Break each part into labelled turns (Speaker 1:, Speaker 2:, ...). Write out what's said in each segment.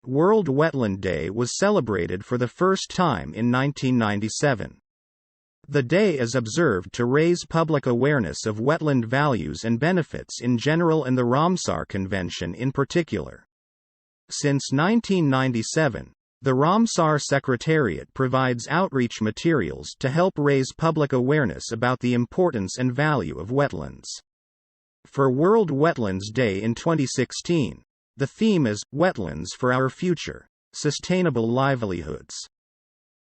Speaker 1: World Wetland Day was celebrated for the first time in 1997. The day is observed to raise public awareness of wetland values and benefits in general and the Ramsar Convention in particular. Since 1997, the Ramsar Secretariat provides outreach materials to help raise public awareness about the importance and value of wetlands. For World Wetlands Day in 2016, the theme is Wetlands for Our Future: Sustainable Livelihoods.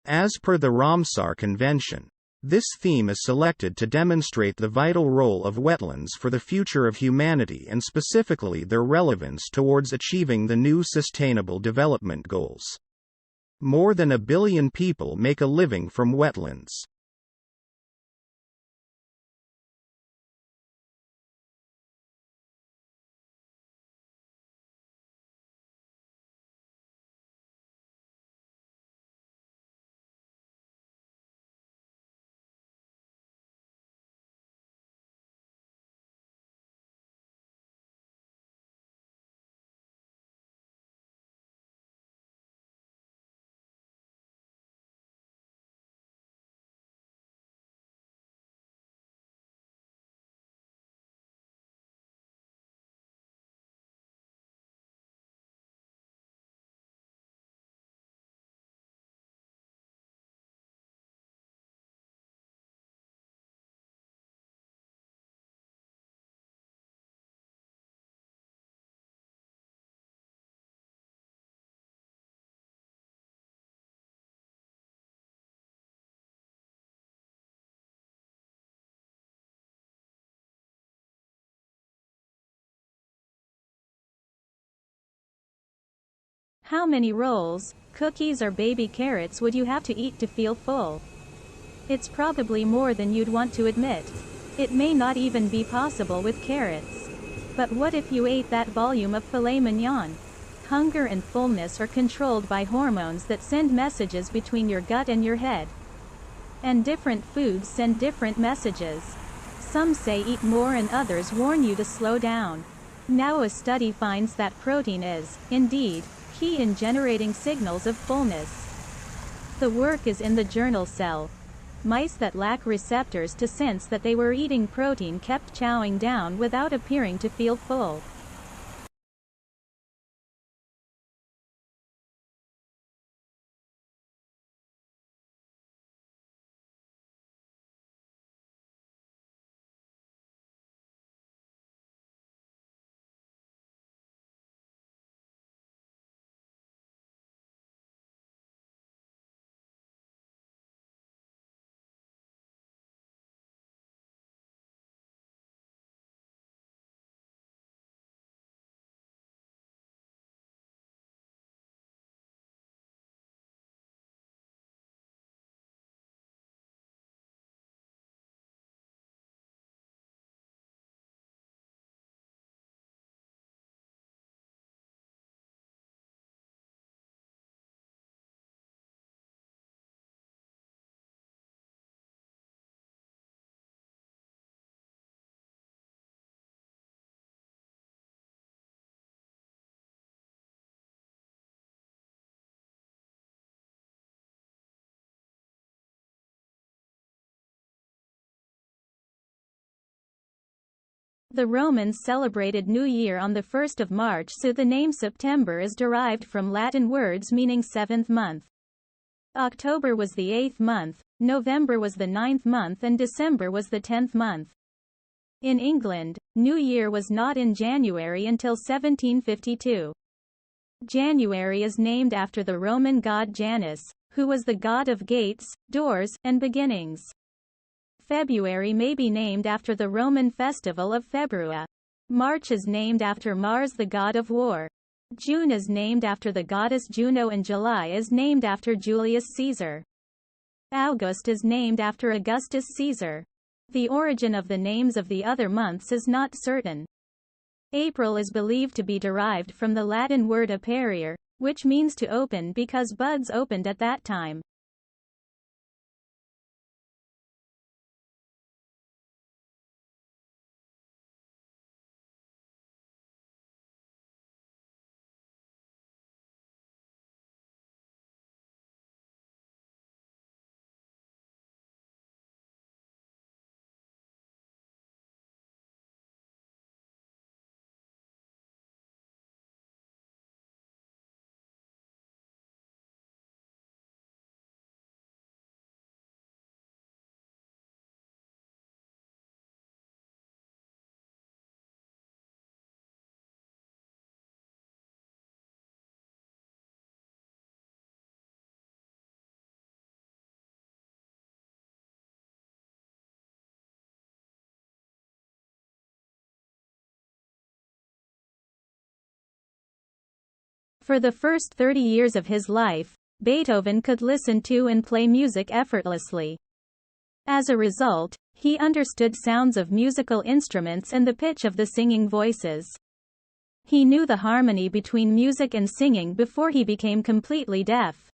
Speaker 1: As per the Ramsar Convention, this theme is selected to demonstrate the vital role of wetlands for the future of humanity and specifically their relevance towards achieving the new Sustainable Development Goals. More than 1 billion people make a living from wetlands.
Speaker 2: How many rolls, cookies or baby carrots would you have to eat to feel full? It's probably more than you'd want to admit. It may not even be possible with carrots. But what if you ate that volume of filet mignon? Hunger and fullness are controlled by hormones that send messages between your gut and your head. And different foods send different messages. Some say eat more and others warn you to slow down. Now a study finds that protein is, indeed, key in generating signals of fullness. The work is in the journal Cell. Mice that lack receptors to sense that they were eating protein kept chowing down without appearing to feel full. The Romans celebrated New Year on the 1st of March, so the name September is derived from Latin words meaning seventh month. October was the 8th month, November was the 9th month and December was the 10th month. In England, New Year was not in January until 1752. January is named after the Roman god Janus, who was the god of gates, doors, and beginnings. February may be named after the Roman festival of Februa. March is named after Mars, the god of war. June is named after the goddess Juno and July is named after Julius Caesar. August is named after Augustus Caesar. The origin of the names of the other months is not certain. April is believed to be derived from the Latin word aperiere, which means to open because buds opened at that time. For the first 30 years of his life, Beethoven could listen to and play music effortlessly. As a result, he understood sounds of musical instruments and the pitch of the singing voices. He knew the harmony between music and singing before he became completely deaf.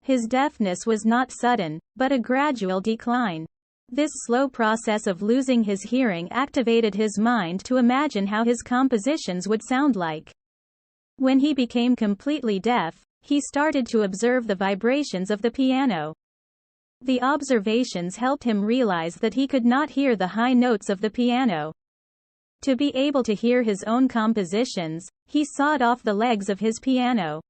Speaker 2: His deafness was not sudden, but a gradual decline. This slow process of losing his hearing activated his mind to imagine how his compositions would sound like. When he became completely deaf, he started to observe the vibrations of the piano. The observations helped him realize that he could not hear the high notes of the piano. To be able to hear his own compositions, he sawed off the legs of his piano.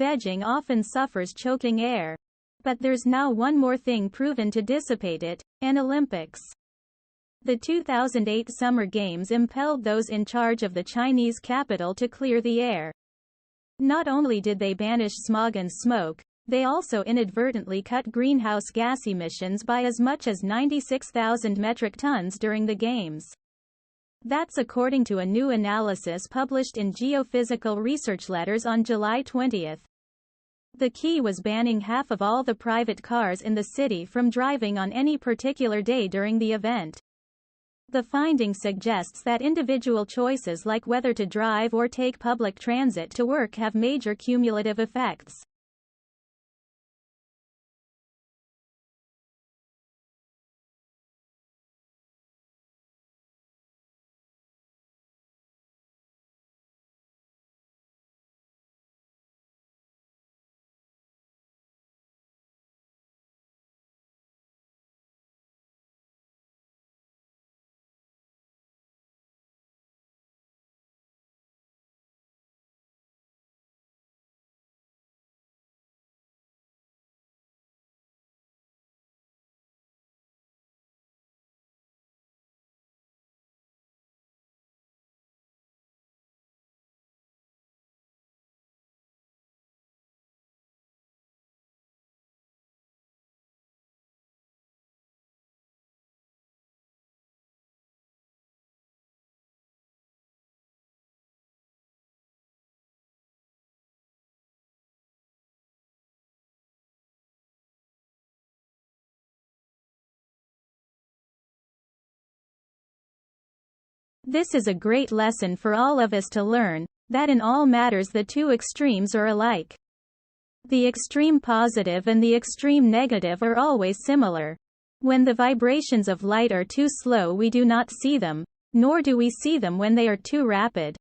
Speaker 2: Beijing often suffers choking air. But there's now one more thing proven to dissipate it: an Olympics. The 2008 Summer Games impelled those in charge of the Chinese capital to clear the air. Not only did they banish smog and smoke, they also inadvertently cut greenhouse gas emissions by as much as 96,000 metric tons during the Games. That's according to a new analysis published in Geophysical Research Letters on July 20. The key was banning half of all the private cars in the city from driving on any particular day during the event. The finding suggests that individual choices like whether to drive or take public transit to work have major cumulative effects. This is a great lesson for all of us to learn, that in all matters the two extremes are alike. The extreme positive and the extreme negative are always similar. When the vibrations of light are too slow, we do not see them, nor do we see them when they are too rapid.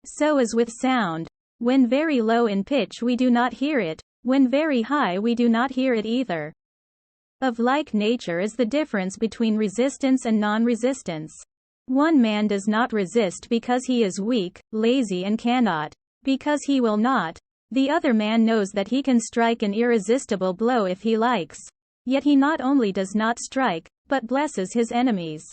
Speaker 2: So as with sound. When very low in pitch we do not hear it, when very high we do not hear it either. Of like nature is the difference between resistance and non-resistance. One man does not resist because he is weak, lazy and cannot. Because he will not. The other man knows that he can strike an irresistible blow if he likes. Yet he not only does not strike, but blesses his enemies.